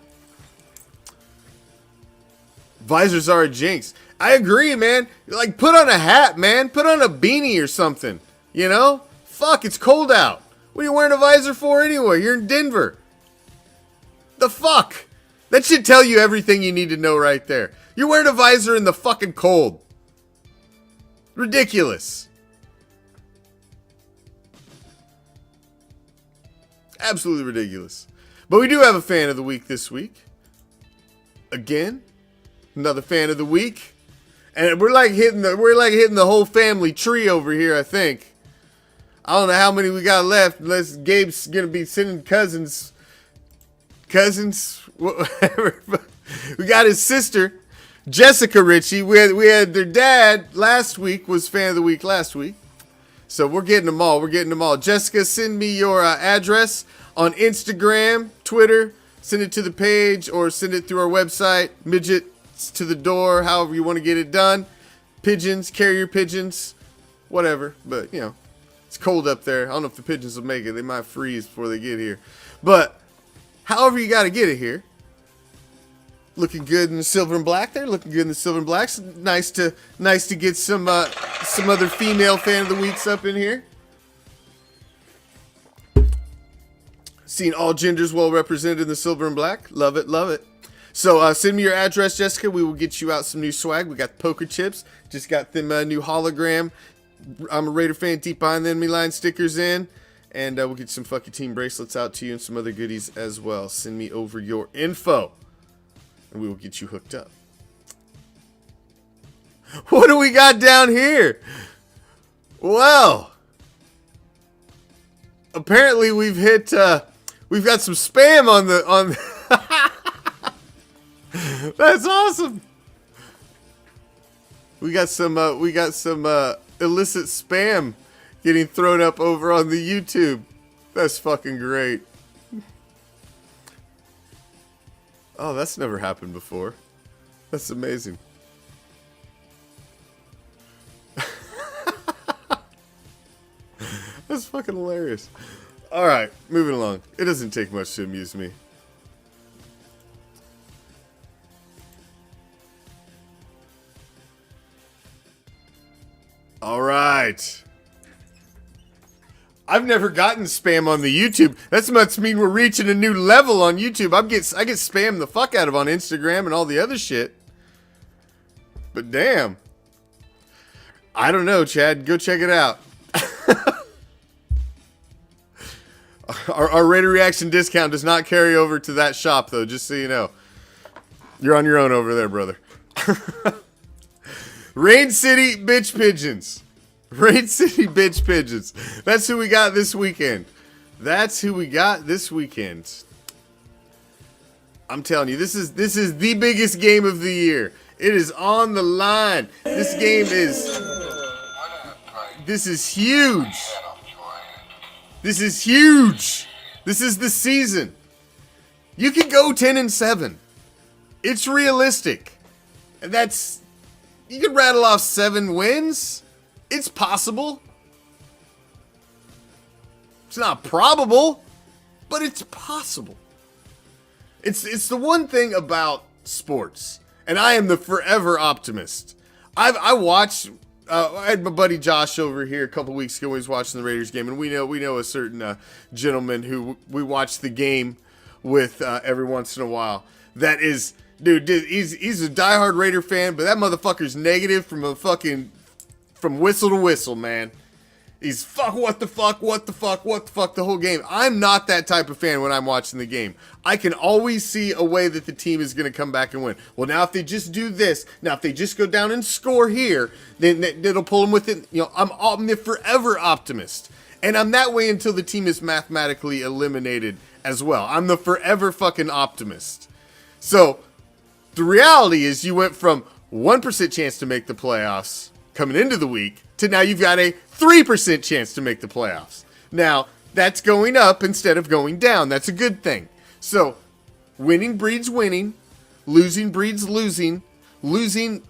Visors are a jinx. I agree, man. Like, put on a hat, man. Put on a beanie or something. You know? Fuck, it's cold out. What are you wearing a visor for anyway? You're in Denver. The fuck? That should tell you everything you need to know right there. You're wearing a visor in the fucking cold. Ridiculous. Absolutely ridiculous. But we do have a fan of the week this week. Again. Another fan of the week, and we're like hitting the whole family tree over here. I think I don't know how many we got left. Unless Gabe's gonna be sending cousins, whatever. We got his sister, Jessica Ritchie. We had their dad last week was fan of the week last week, so we're getting them all. Jessica, send me your address on Instagram, Twitter. Send it to the page or send it through our website, Midget to the door, however you want to get it done. Pigeons, carrier pigeons, whatever. But, it's cold up there. I don't know if the pigeons will make it. They might freeze before they get here. But, however you got to get it here. Looking good in the silver and black there. Looking good in the silver and blacks. Nice to get some other female fan of the weeks up in here. Seeing all genders well represented in the silver and black. Love it, love it. So send me your address, Jessica. We will get you out some new swag. We got poker chips. Just got them new hologram. I'm a Raider fan deep behind the enemy line stickers in. And we'll get some fucking team bracelets out to you and some other goodies as well. Send me over your info. And we will get you hooked up. What do we got down here? Well. Apparently we've hit... we've got some spam on the... That's awesome. We got some illicit spam getting thrown up over on the YouTube. That's fucking great. Oh, that's never happened before. That's amazing. That's fucking hilarious. Alright, moving along. It doesn't take much to amuse me. Alright. I've never gotten spam on the YouTube. That must mean we're reaching a new level on YouTube. I get spammed the fuck out of on Instagram and all the other shit. But damn. I don't know, Chad. Go check it out. Our Raider Reaction discount does not carry over to that shop, though, just so you know. You're on your own over there, brother. Rain City Bitch Pigeons. Rain City Bitch Pigeons. That's who we got this weekend. That's who we got this weekend. I'm telling you, this is the biggest game of the year. It is on the line. This game is... This is huge. This is huge. This is the season. You can go 10-7. It's realistic. And that's... You could rattle off 7 wins. It's possible. It's not probable, but it's possible. It's the one thing about sports, and I am the forever optimist. I watched. I had my buddy Josh over here a couple weeks ago. He was watching the Raiders game, and we know a certain gentleman who we watch the game with every once in a while. That is, dude, he's a diehard Raider fan, but that motherfucker's negative from whistle to whistle, man. He's what the fuck the whole game. I'm not that type of fan when I'm watching the game. I can always see a way that the team is going to come back and win. Well, now if they just do this, now if they just go down and score here, then it'll pull them within. You know, I'm the forever optimist. And I'm that way until the team is mathematically eliminated as well. I'm the forever fucking optimist. So, the reality is you went from 1% chance to make the playoffs coming into the week to now you've got a 3% chance to make the playoffs. Now, that's going up instead of going down. That's a good thing. So, winning breeds winning. Losing breeds losing. Losing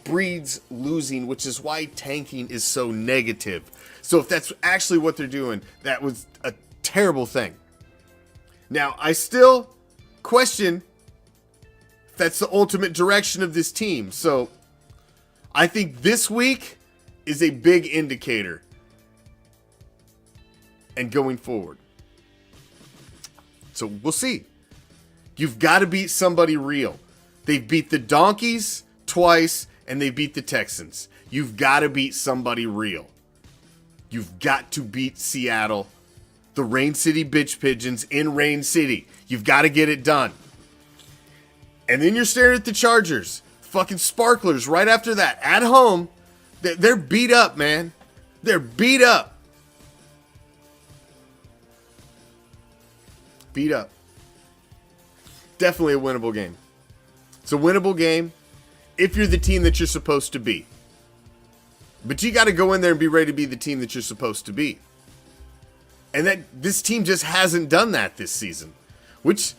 breeds losing, which is why tanking is so negative. So, if that's actually what they're doing, that was a terrible thing. Now, I still question if that's the ultimate direction of this team. So, I think this week is a big indicator. And going forward. So we'll see. You've got to beat somebody real. They've beat the Donkeys twice, and they beat the Texans. You've got to beat somebody real. You've got to beat Seattle, the Rain City Bitch Pigeons in Rain City. You've got to get it done. And then you're staring at the Chargers. Fucking Sparklers right after that. At home. They're beat up, man. They're beat up. Beat up. Definitely a winnable game. It's a winnable game if you're the team that you're supposed to be. But you got to go in there and be ready to be the team that you're supposed to be. And that this team just hasn't done that this season, which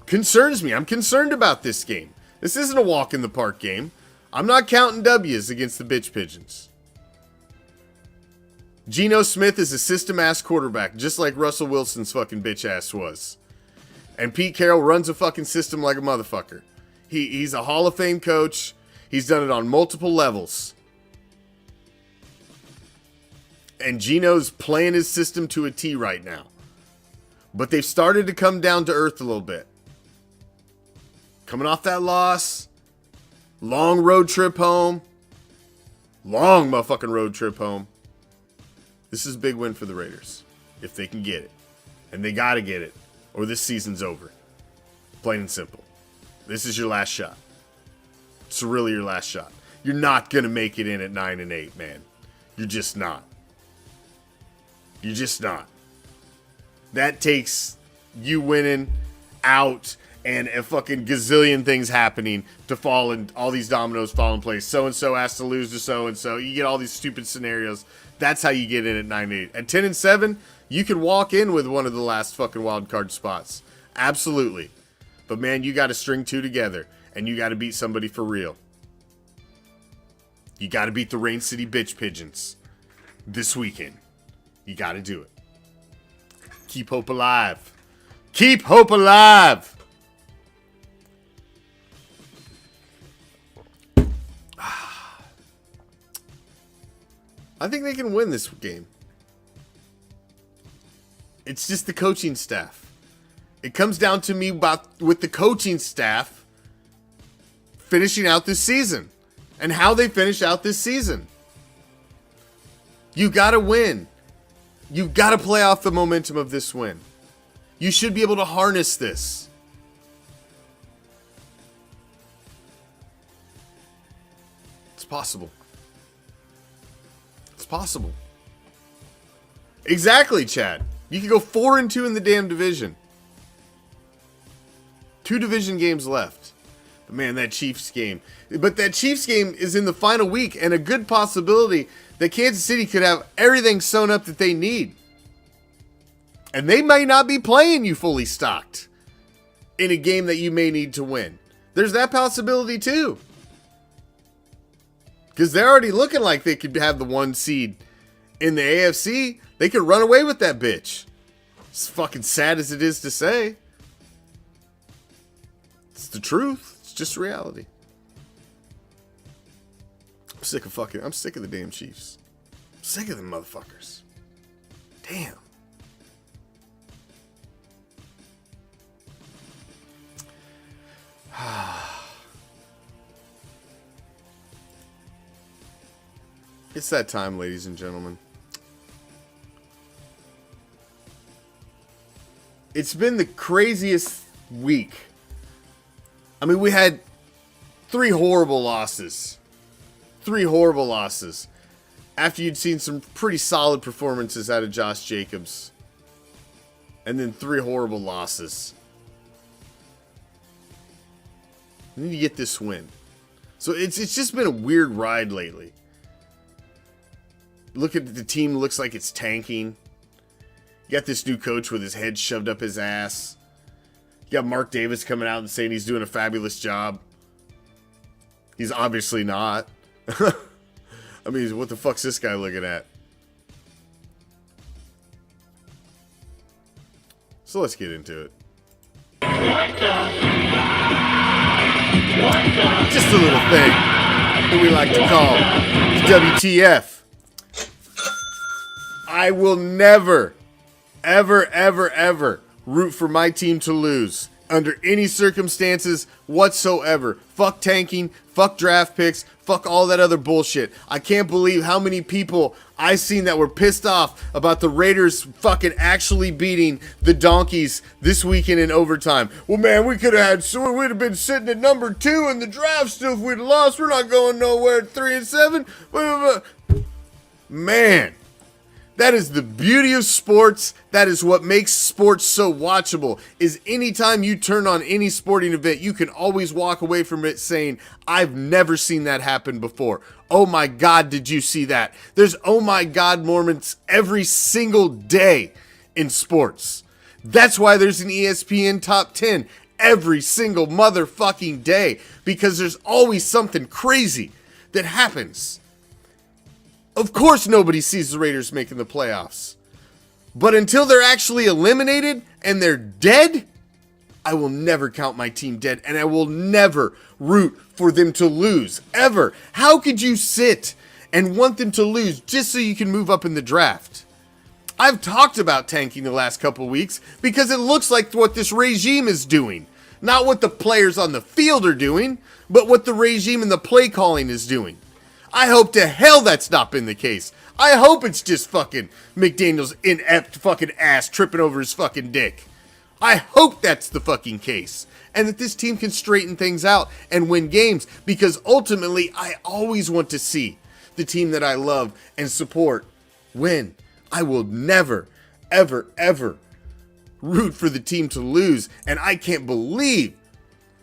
concerns me. I'm concerned about this game. This isn't a walk in the park game. I'm not counting W's against the Bitch Pigeons. Geno Smith is a system-ass quarterback, just like Russell Wilson's fucking bitch-ass was. And Pete Carroll runs a fucking system like a motherfucker. He's a Hall of Fame coach. He's done it on multiple levels. And Geno's playing his system to a T right now. But they've started to come down to earth a little bit. Coming off that loss. Long road trip home. Long motherfucking road trip home. This is a big win for the Raiders. If they can get it. And they gotta get it. Or this season's over. Plain and simple. This is your last shot. It's really your last shot. You're not gonna make it in at 9-8, man. You're just not. You're just not. That takes you winning out and a fucking gazillion things happening to fall, and all these dominoes fall in place. So-and-so has to lose to so-and-so. You get all these stupid scenarios. That's how you get in at 9-8. At 10-7, you can walk in with one of the last fucking wild card spots. Absolutely. But man, you got to string two together, and you got to beat somebody for real. You got to beat the Rain City Bitch Pigeons this weekend. You got to do it. Keep hope alive. Keep hope alive. I think they can win this game. It's just the coaching staff. It comes down to me with the coaching staff finishing out this season and how they finish out this season. You got to win. You got to play off the momentum of this win. You should be able to harness this. It's possible. It's possible. Exactly, Chad. You can go 4-2 in the damn division. 2 division games left. But man, that Chiefs game. But that Chiefs game is in the final week, and a good possibility that Kansas City could have everything sewn up that they need. And they may not be playing you fully stocked in a game that you may need to win. There's that possibility too. Because they're already looking like they could have the 1 seed in the AFC. They could run away with that bitch. As fucking sad as it is to say. It's the truth. It's just reality. I'm sick of the damn Chiefs. I'm sick of them motherfuckers. Damn. It's that time, ladies and gentlemen. It's been the craziest week. I mean, we had 3 horrible losses. 3 horrible losses. After you'd seen some pretty solid performances out of Josh Jacobs. And then 3 horrible losses. You need to get this win. So it's just been a weird ride lately. Look at the team, looks like it's tanking. You got this new coach with his head shoved up his ass. You got Mark Davis coming out and saying he's doing a fabulous job. He's obviously not. I mean, what the fuck's this guy looking at? So let's get into it. Just a little thing that we like to call WTF. I will never, ever root for my team to lose under any circumstances whatsoever. Fuck tanking, fuck draft picks, fuck all that other bullshit. I can't believe how many people I seen that were pissed off about the Raiders fucking actually beating the Donkeys this weekend in overtime. Well, man, we'd have been sitting at number 2 in the draft still if we'd lost. We're not going nowhere at 3-7. Man. That is the beauty of sports. That is what makes sports so watchable, is anytime you turn on any sporting event, you can always walk away from it saying, I've never seen that happen before. Oh my God, did you see that? There's oh my God moments every single day in sports. That's why there's an ESPN top 10 every single motherfucking day, because there's always something crazy that happens. Of course nobody sees the Raiders making the playoffs. But until they're actually eliminated and they're dead, I will never count my team dead, and I will never root for them to lose, ever. How could you sit and want them to lose just so you can move up in the draft? I've talked about tanking the last couple weeks because it looks like what this regime is doing. Not what the players on the field are doing, but what the regime and the play calling is doing. I hope to hell that's not been the case. I hope it's just fucking McDaniel's inept fucking ass tripping over his fucking dick. I hope that's the fucking case. And that this team can straighten things out and win games, because ultimately I always want to see the team that I love and support win. I will never, ever root for the team to lose. And I can't believe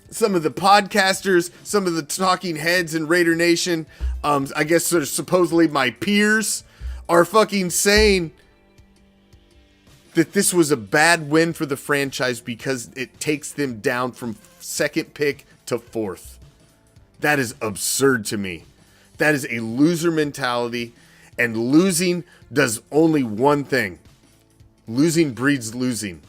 some of the podcasters, some of the talking heads in Raider Nation, I guess sort of supposedly my peers, are fucking saying that this was a bad win for the franchise because it takes them down from second pick to fourth. That is absurd to me. That is a loser mentality, and losing does only one thing. Losing breeds losing.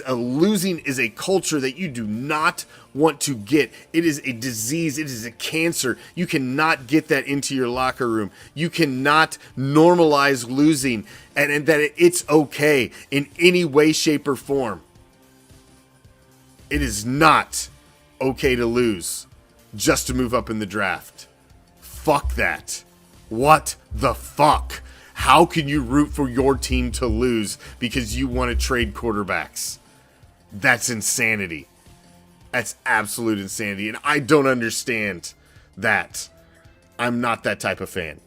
Losing is a culture that you do not want to get. It is a disease. It is a cancer. You cannot get that into your locker room. You cannot normalize losing and that it's okay in any way, shape, or form. It is not okay to lose just to move up in the draft. Fuck that. What the fuck? How can you root for your team to lose because you want to trade quarterbacks? That's insanity. That's absolute insanity. And I don't understand that. I'm not that type of fan.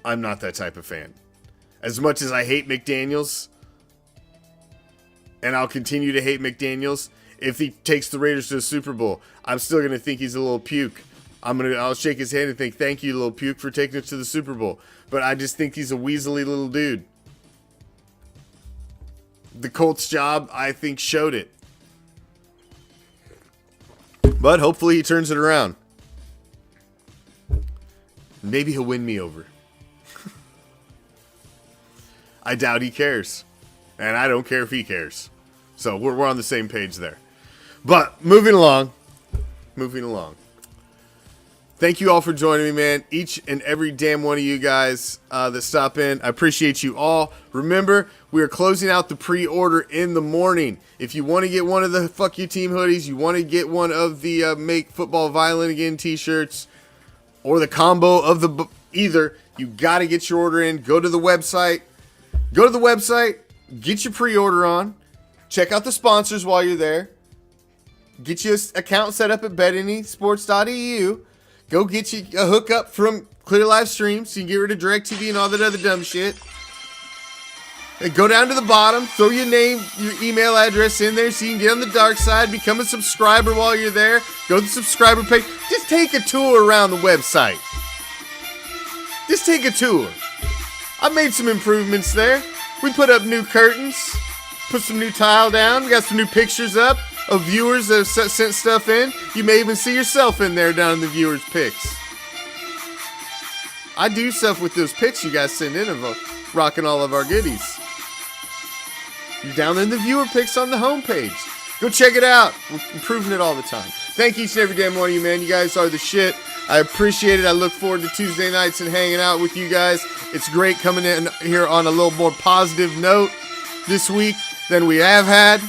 I'm not that type of fan. As much as I hate McDaniels, and I'll continue to hate McDaniels, if he takes the Raiders to the Super Bowl, I'm still going to think he's a little puke. I'll shake his hand and think, thank you, little puke, for taking us to the Super Bowl. But I just think he's a weaselly little dude. The Colts job, I think, showed it. But hopefully he turns it around. Maybe he'll win me over. I doubt he cares. And I don't care if he cares. So we're on the same page there. But moving along. Thank you all for joining me, man. Each and every damn one of you guys that stop in. I appreciate you all. Remember, we are closing out the pre-order in the morning. If you want to get one of the Fuck You Team hoodies, you want to get one of the Make Football Violent Again t-shirts, or the combo of the either, you got to get your order in. Go to the website. Get your pre-order on. Check out the sponsors while you're there. Get you an account set up at betanysports.eu. Go get you a hookup from Clear Live Streams so you can get rid of DirecTV and all that other dumb shit. And go down to the bottom, throw your name, your email address in there so you can get on the dark side, become a subscriber while you're there. Go to the subscriber page. Just take a tour around the website. Just take a tour. I made some improvements there. We put up new curtains, put some new tile down, we got some new pictures up of viewers that have sent stuff in. You may even see yourself in there down in the viewers' pics. I do stuff with those pics you guys send in of rocking all of our goodies. You're down in the viewer pics on the homepage. Go check it out. We're improving it all the time. Thank each and every damn one of you, man. You guys are the shit. I appreciate it. I look forward to Tuesday nights and hanging out with you guys. It's great coming in here on a little more positive note this week than we have had.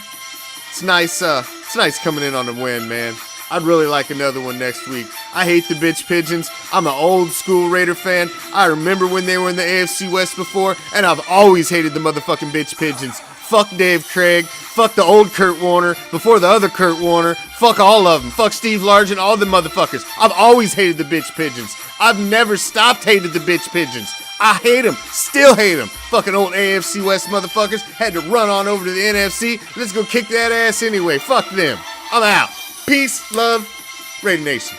It's nice coming in on a win, man. I'd really like another one next week. I hate the bitch pigeons. I'm an old school Raider fan. I remember when they were in the AFC West before, and I've always hated the motherfucking bitch pigeons. Fuck Dave Craig. Fuck the old Kurt Warner before the other Kurt Warner. Fuck all of them. Fuck Steve Largent, all the motherfuckers. I've always hated the bitch pigeons. I've never stopped hating the bitch pigeons. I hate them. Still hate them. Fucking old AFC West motherfuckers had to run on over to the NFC. Let's go kick that ass anyway. Fuck them. I'm out. Peace, love, Raider Nation.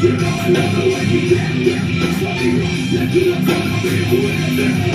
You know I love the way you dance, yeah. Fuck you, yeah, you don't wanna be with them.